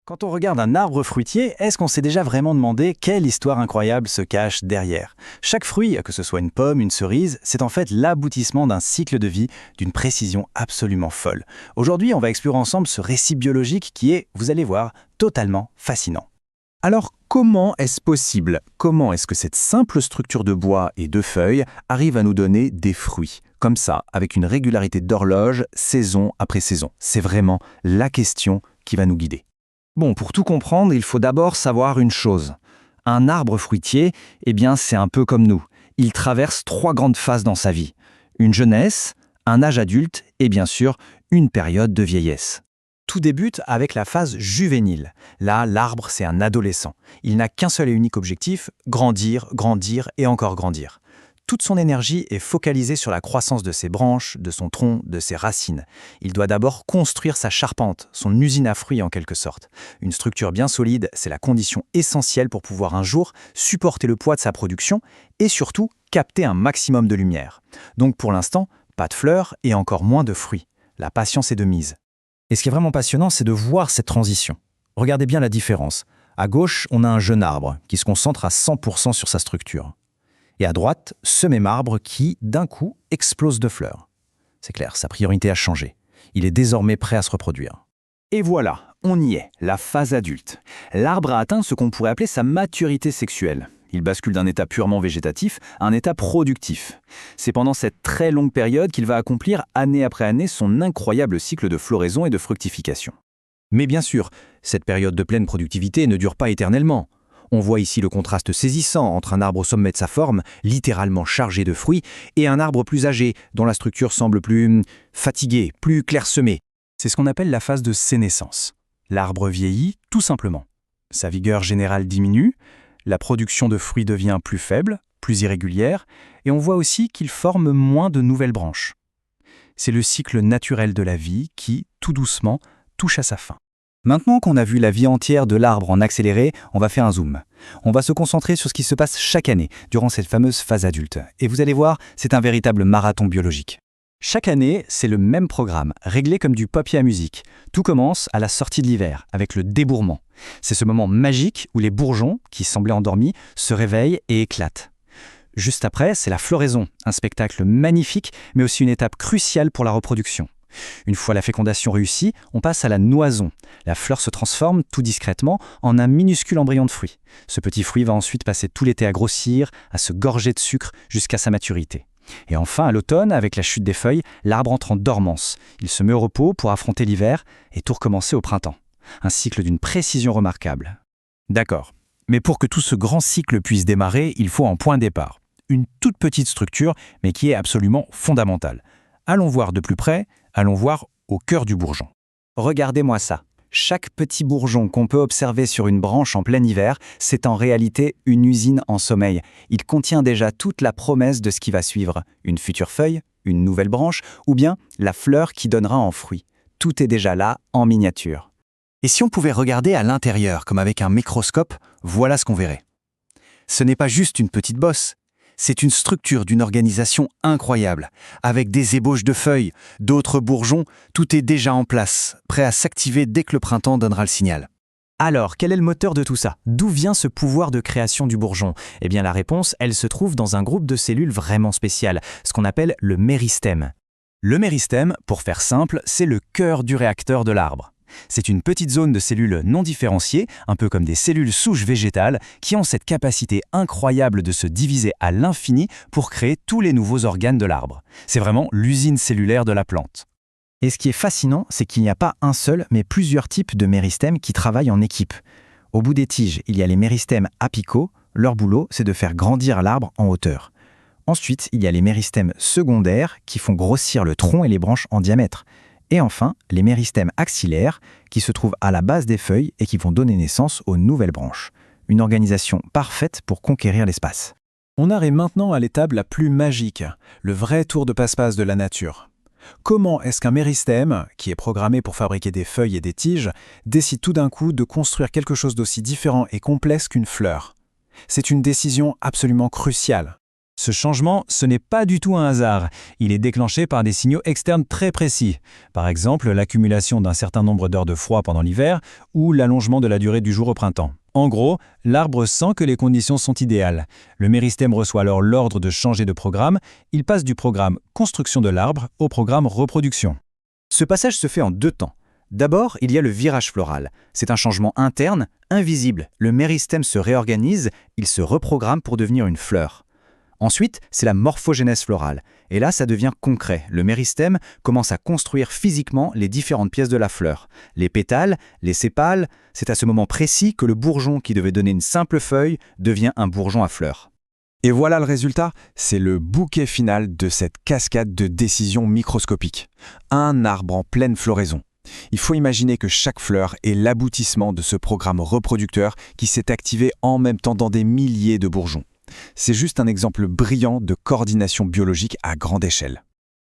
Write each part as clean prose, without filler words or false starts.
Quand on regarde un arbre fruitier, est-ce qu'on s'est déjà vraiment demandé quelle histoire incroyable se cache derrière? Chaque fruit, que ce soit une pomme, une cerise, c'est en fait l'aboutissement d'un cycle de vie d'une précision absolument folle. Aujourd'hui, on va explorer ensemble ce récit biologique qui est, vous allez voir, totalement fascinant. Alors, comment est-ce possible? Comment est-ce que cette simple structure de bois et de feuilles arrive à nous donner des fruits? Comme ça, avec une régularité d'horloge, saison après saison. C'est vraiment la question qui va nous guider. Bon, pour tout comprendre, il faut d'abord savoir une chose. Un arbre fruitier, c'est un peu comme nous. Il traverse 3 grandes phases dans sa vie. Une jeunesse, un âge adulte et bien sûr, une période de vieillesse. Tout débute avec la phase juvénile. Là, l'arbre, c'est un adolescent. Il n'a qu'un seul et unique objectif, grandir, grandir et encore grandir. Toute son énergie est focalisée sur la croissance de ses branches, de son tronc, de ses racines. Il doit d'abord construire sa charpente, son usine à fruits en quelque sorte. Une structure bien solide, c'est la condition essentielle pour pouvoir un jour supporter le poids de sa production et surtout capter un maximum de lumière. Donc pour l'instant, pas de fleurs et encore moins de fruits. La patience est de mise. Et ce qui est vraiment passionnant, c'est de voir cette transition. Regardez bien la différence. À gauche, on a un jeune arbre qui se concentre à 100% sur sa structure. Et à droite, ce même arbre qui, d'un coup, explose de fleurs. C'est clair, sa priorité a changé. Il est désormais prêt à se reproduire. Et voilà, on y est, la phase adulte. L'arbre a atteint ce qu'on pourrait appeler sa maturité sexuelle. Il bascule d'un état purement végétatif à un état productif. C'est pendant cette très longue période qu'il va accomplir année après année son incroyable cycle de floraison et de fructification. Mais bien sûr, cette période de pleine productivité ne dure pas éternellement. On voit ici le contraste saisissant entre un arbre au sommet de sa forme, littéralement chargé de fruits, et un arbre plus âgé, dont la structure semble plus fatiguée, plus clairsemée. C'est ce qu'on appelle la phase de sénescence. L'arbre vieillit tout simplement. Sa vigueur générale diminue, la production de fruits devient plus faible, plus irrégulière, et on voit aussi qu'il forme moins de nouvelles branches. C'est le cycle naturel de la vie qui, tout doucement, touche à sa fin. Maintenant qu'on a vu la vie entière de l'arbre en accéléré, on va faire un zoom. On va se concentrer sur ce qui se passe chaque année, durant cette fameuse phase adulte. Et vous allez voir, c'est un véritable marathon biologique. Chaque année, c'est le même programme, réglé comme du papier à musique. Tout commence à la sortie de l'hiver, avec le débourrement. C'est ce moment magique où les bourgeons, qui semblaient endormis, se réveillent et éclatent. Juste après, c'est la floraison, un spectacle magnifique, mais aussi une étape cruciale pour la reproduction. Une fois la fécondation réussie, on passe à la noison. La fleur se transforme, tout discrètement, en un minuscule embryon de fruit. Ce petit fruit va ensuite passer tout l'été à grossir, à se gorger de sucre jusqu'à sa maturité. Et enfin, à l'automne, avec la chute des feuilles, l'arbre entre en dormance. Il se met au repos pour affronter l'hiver et tout recommencer au printemps. Un cycle d'une précision remarquable. D'accord. Mais pour que tout ce grand cycle puisse démarrer, il faut un point de départ. Une toute petite structure, mais qui est absolument fondamentale. Allons voir de plus près, allons voir au cœur du bourgeon. Regardez-moi ça. Chaque petit bourgeon qu'on peut observer sur une branche en plein hiver, c'est en réalité une usine en sommeil. Il contient déjà toute la promesse de ce qui va suivre. Une future feuille, une nouvelle branche, ou bien la fleur qui donnera en fruit. Tout est déjà là, en miniature. Et si on pouvait regarder à l'intérieur, comme avec un microscope, voilà ce qu'on verrait. Ce n'est pas juste une petite bosse. C'est une structure d'une organisation incroyable, avec des ébauches de feuilles, d'autres bourgeons, tout est déjà en place, prêt à s'activer dès que le printemps donnera le signal. Alors, quel est le moteur de tout ça? D'où vient ce pouvoir de création du bourgeon? Eh bien, la réponse, elle se trouve dans un groupe de cellules vraiment spéciales, ce qu'on appelle le méristème. Le méristème, pour faire simple, c'est le cœur du réacteur de l'arbre. C'est une petite zone de cellules non différenciées, un peu comme des cellules souches végétales, qui ont cette capacité incroyable de se diviser à l'infini pour créer tous les nouveaux organes de l'arbre. C'est vraiment l'usine cellulaire de la plante. Et ce qui est fascinant, c'est qu'il n'y a pas un seul, mais plusieurs types de méristèmes qui travaillent en équipe. Au bout des tiges, il y a les méristèmes apicaux. Leur boulot, c'est de faire grandir l'arbre en hauteur. Ensuite, il y a les méristèmes secondaires qui font grossir le tronc et les branches en diamètre. Et enfin, les méristèmes axillaires qui se trouvent à la base des feuilles et qui vont donner naissance aux nouvelles branches. Une organisation parfaite pour conquérir l'espace. On arrive maintenant à l'étape la plus magique, le vrai tour de passe-passe de la nature. Comment est-ce qu'un méristème, qui est programmé pour fabriquer des feuilles et des tiges, décide tout d'un coup de construire quelque chose d'aussi différent et complexe qu'une fleur? C'est une décision absolument cruciale. Ce changement, ce n'est pas du tout un hasard. Il est déclenché par des signaux externes très précis. Par exemple, l'accumulation d'un certain nombre d'heures de froid pendant l'hiver ou l'allongement de la durée du jour au printemps. En gros, l'arbre sent que les conditions sont idéales. Le méristème reçoit alors l'ordre de changer de programme. Il passe du programme construction de l'arbre au programme reproduction. Ce passage se fait en 2 temps. D'abord, il y a le virage floral. C'est un changement interne, invisible. Le méristème se réorganise, il se reprogramme pour devenir une fleur. Ensuite, c'est la morphogénèse florale. Et là, ça devient concret. Le méristème commence à construire physiquement les différentes pièces de la fleur. Les pétales, les sépales, c'est à ce moment précis que le bourgeon qui devait donner une simple feuille devient un bourgeon à fleurs. Et voilà le résultat, c'est le bouquet final de cette cascade de décisions microscopiques. Un arbre en pleine floraison. Il faut imaginer que chaque fleur est l'aboutissement de ce programme reproducteur qui s'est activé en même temps dans des milliers de bourgeons. C'est juste un exemple brillant de coordination biologique à grande échelle.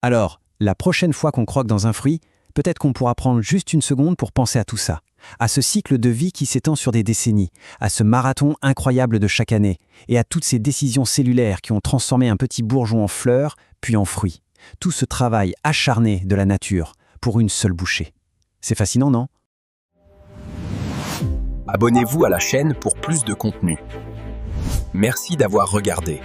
Alors, la prochaine fois qu'on croque dans un fruit, peut-être qu'on pourra prendre juste une seconde pour penser à tout ça, à ce cycle de vie qui s'étend sur des décennies, à ce marathon incroyable de chaque année, et à toutes ces décisions cellulaires qui ont transformé un petit bourgeon en fleur, puis en fruit. Tout ce travail acharné de la nature pour une seule bouchée. C'est fascinant, non ? Abonnez-vous à la chaîne pour plus de contenu. Merci d'avoir regardé.